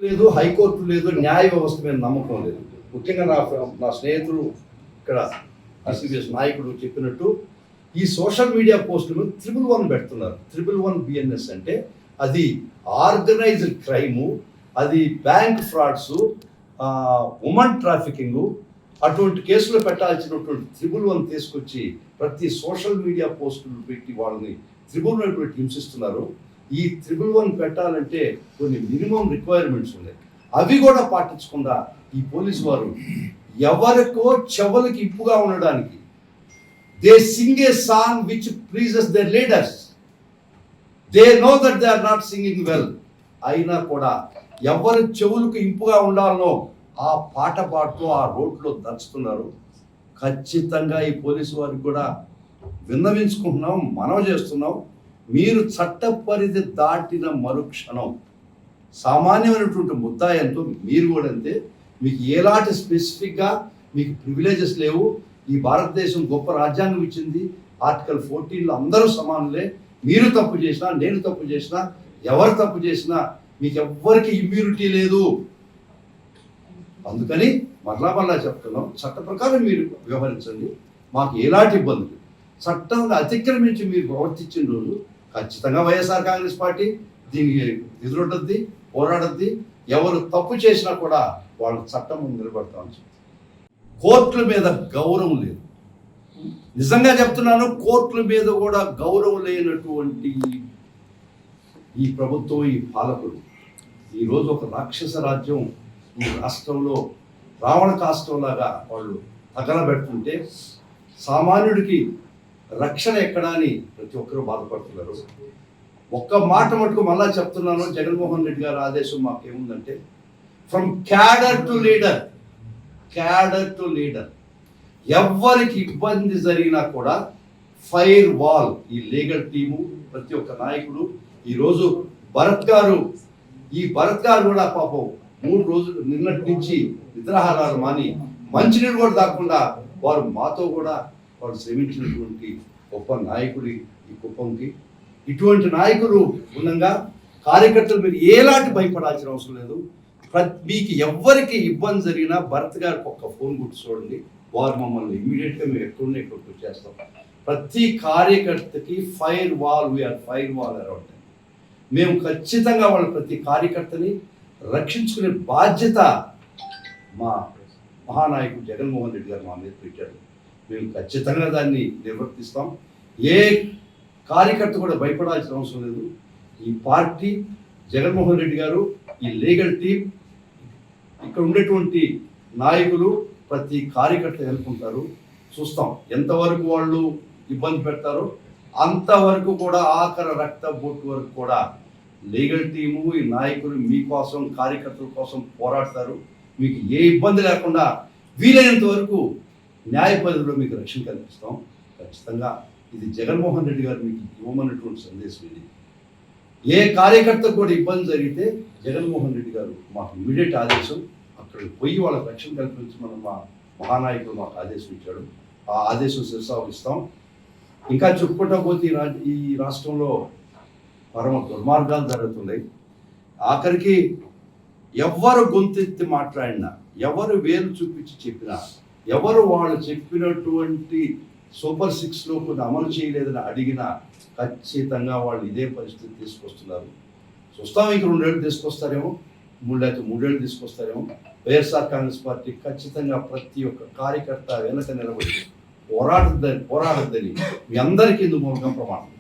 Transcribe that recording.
లేదు, హైకోర్టు లేదు, న్యాయ వ్యవస్థ మీద నమ్మకం లేదు. ముఖ్యంగా నా స్నేహితులు ఇక్కడ ICBS నాయకుడు చెప్పినట్టు ఈ సోషల్ మీడియా పోస్టులు 111 పెడుతున్నారు. 111 BNS అంటే అది ఆర్గనైజ్డ్ క్రైము, అది బ్యాంక్ ఫ్రాడ్స్, ఉమెన్ ట్రాఫికింగు, అటువంటి కేసులు పెట్టాల్సినటువంటి 111 తీసుకొచ్చి ప్రతి సోషల్ మీడియా పోస్టులు పెట్టి వాళ్ళని 111 పెట్టి హింసిస్తున్నారు. ఈ 111 పెట్టాలంటే కొన్ని మినిమం రిక్వైర్మెంట్స్ ఉన్నాయి. అవి కూడా పాటించకుండా ఈ పోలీసు వారు ఎవరికో చెవులకి ఇప్పుగా ఉండడానికి they sing a song which pleases their leaders. They know that they are not singing well. అయినా కూడా ఎవరి చెవులకు ఇంపుగా ఉండాలనో ఆ పాట పాడుతూ ఆ రోడ్లో దంచుతున్నారు. ఖచ్చితంగా ఈ పోలీసు వారికి కూడా విన్నవించుకుంటున్నాం, మనవి చేస్తున్నాం. మీరు చట్ట పరిధి దాటిన మరుక్షణం సామాన్యమైనటువంటి ముద్దాయంతో మీరు కూడా అంతే. మీకు ఎలాంటి స్పెసిఫిక్గా మీకు ప్రివిలేజెస్ లేవు. ఈ భారతదేశం గొప్ప రాజ్యాంగం ఇచ్చింది. ఆర్టికల్ 14లో అందరూ సమానులే. మీరు తప్పు చేసినా, నేను తప్పు చేసినా, ఎవరు తప్పు చేసినా మీకు ఎవ్వరికి ఇమ్యూనిటీ లేదు. అందుకని మరలా చెప్తున్నాం, చట్ట ప్రకారం మీరు వ్యవహరించండి. మాకు ఎలాంటి ఇబ్బందులు, చట్టాన్ని అతిక్రమించి మీరు ప్రవర్తించిన రోజు ఖచ్చితంగా వైఎస్ఆర్ కాంగ్రెస్ పార్టీ దీనికి ఎదురొడ్డద్ది, పోరాడద్ది. ఎవరు తప్పు చేసినా కూడా వాళ్ళు చట్టం ముందు నిలబడతామని చెప్పి. కోర్టుల మీద గౌరవం లేదు. నిజంగా చెప్తున్నాను, కోర్టుల మీద కూడా గౌరవం లేనటువంటి ఈ ప్రభుత్వం, ఈ పాలకులు ఈరోజు ఒక రాక్షస రాజ్యం ఈ రాష్ట్రంలో రావణ కాష్టంలాగా వాళ్ళు తగలబెడుతుంటే సామాన్యుడికి రక్షణ ఎక్కడా అని ప్రతి ఒక్కరూ బాధపడుతున్నారు. ఒక్క మాట మటుకు మళ్ళా చెప్తున్నాను, జగన్మోహన్ రెడ్డి గారి ఆదేశం మాకేముందంటే from cadre to leader, cadre to leader, ఎవరికి ఇబ్బంది జరిగినా కూడా ఫైర్ వాల్. ఈ లీగల్ టీము, ప్రతి ఒక్క నాయకుడు. ఈరోజు భరత్ గారు కూడా పాపం 3 రోజులు నిన్నటి నుంచి నిద్రాహారాలు మాని మంచినీళ్ళు కూడా దాక్కుండా వారు మాతో కూడా వారు శ్రమించినటువంటి గొప్ప నాయకుడి ఈ కుప్పంకి. ఇటువంటి నాయకులు ఉండగా కార్యకర్తలు మీరు ఎలాంటి భయపడాల్సిన అవసరం లేదు. మీకు ఎవ్వరికి ఇబ్బంది జరిగినా భరత్ గారికి ఒక్క ఫోన్ కొట్టి చూడండి, వారు మమ్మల్ని ఇమ్మీడియట్గా మేము ఎక్కడున్నా ఇక్కడికి వచ్చేస్తాం. ప్రతి కార్యకర్తకి firewall, we are firewall around. మేము ఖచ్చితంగా వాళ్ళ ప్రతి కార్యకర్తని రక్షించుకునే బాధ్యత మా మహానాయకుడు జగన్మోహన్ రెడ్డి గారు మా మీద పెట్టాడు. మేము ఖచ్చితంగా దాన్ని నిర్వర్తిస్తాం. ఏ కార్యకర్త కూడా భయపడాల్సిన అవసరం లేదు. ఈ పార్టీ, జగన్మోహన్ రెడ్డి గారు, ఈ లీగల్ టీం, ఇక్కడ ఉండేటువంటి నాయకులు ప్రతి కార్యకర్త ఎన్నుకుంటారు. చూస్తాం ఎంతవరకు వాళ్ళు ఇబ్బంది పెడతారో అంతవరకు కూడా, ఆఖరి రక్త బొట్టు వరకు కూడా లీగల్ టీము, ఈ నాయకులు మీకోసం, కార్యకర్తల కోసం పోరాడతారు. మీకు ఏ ఇబ్బంది లేకుండా వీలైనంత వరకు న్యాయ పరిధిలో మీకు రక్షణ కల్పిస్తాం. ఖచ్చితంగా ఇది జగన్మోహన్ రెడ్డి గారు మీకు ఇవ్వమన్నటువంటి సందేశం. ఇది ఏ కార్యకర్తకు కూడా ఇబ్బంది జరిగితే జగన్మోహన్ రెడ్డి గారు మాకు ఇమ్మీడియట్ ఆదేశం, అక్కడికి పోయి వాళ్ళకి రక్షణ కల్పించమని మా మహానాయకుడు మాకు ఆదేశం ఇచ్చాడు. ఆ ఆదేశం శిరసావహిస్తాం. ఇంకా చెప్పుకుంటా పోతే ఈ రాష్ట్రంలో పరమ దుర్మార్గాలు జరుగుతున్నాయి. ఆఖరికి ఎవరు గొంతెత్తి మాట్లాడినా, ఎవరు వేలు చూపించి చెప్పినా, ఎవరు వాళ్ళు చెప్పినటువంటి సూపర్ 6లో కొన్ని అమలు చేయలేదని అడిగినా ఖచ్చితంగా వాళ్ళు ఇదే పరిస్థితి తీసుకొస్తున్నారు. చూస్తాం, ఇంక 2 ఏళ్ళు తీసుకొస్తారేమో, 3 ఏళ్ళు తీసుకొస్తారేమో. వైఎస్ఆర్ కాంగ్రెస్ పార్టీ ఖచ్చితంగా ప్రతి ఒక్క కార్యకర్త వెనక నిలబడి పోరాడద్దని మీ అందరికీ ఇందుకు మూలంగా ప్రమాణం.